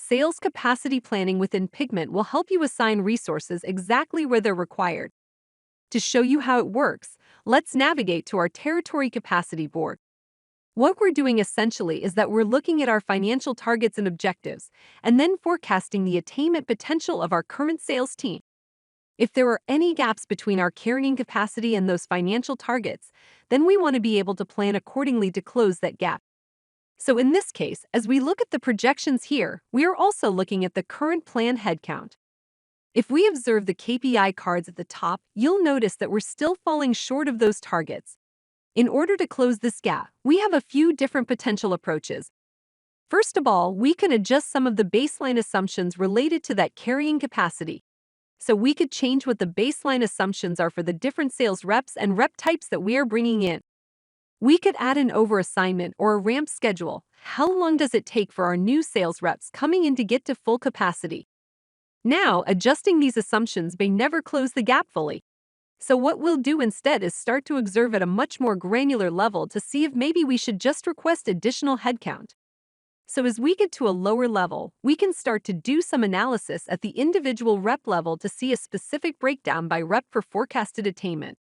Sales capacity planning within Pigment will help you assign resources exactly where they're required. To show you how it works, let's navigate to our territory capacity board. What we're doing essentially is that we're looking at our financial targets and objectives, and then forecasting the attainment potential of our current sales team. If there are any gaps between our carrying capacity and those financial targets, then we want to be able to plan accordingly to close that gap. So in this case, as we look at the projections here, we are also looking at the current plan headcount. If we observe the KPI cards at the top, you'll notice that we're still falling short of those targets. In order to close this gap, we have a few different potential approaches. First of all, we can adjust some of the baseline assumptions related to that carrying capacity. So we could change what the baseline assumptions are for the different sales reps and rep types that we are bringing in. We could add an overassignment or a ramp schedule. How long does it take for our new sales reps coming in to get to full capacity? Now, adjusting these assumptions may never close the gap fully. So what we'll do instead is start to observe at a much more granular level to see if maybe we should just request additional headcount. So as we get to a lower level, we can start to do some analysis at the individual rep level to see a specific breakdown by rep for forecasted attainment.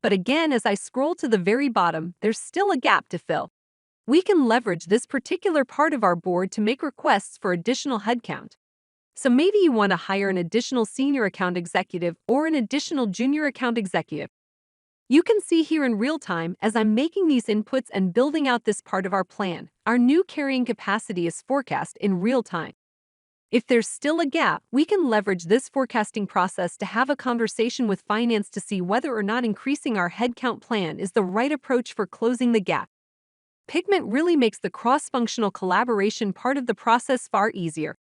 But again, as I scroll to the very bottom, there's still a gap to fill. We can leverage this particular part of our board to make requests for additional headcount. So maybe you want to hire an additional senior account executive or an additional junior account executive. You can see here in real time as I'm making these inputs and building out this part of our plan, our new carrying capacity is forecast in real time. If there's still a gap, we can leverage this forecasting process to have a conversation with finance to see whether or not increasing our headcount plan is the right approach for closing the gap. Pigment really makes the cross-functional collaboration part of the process far easier.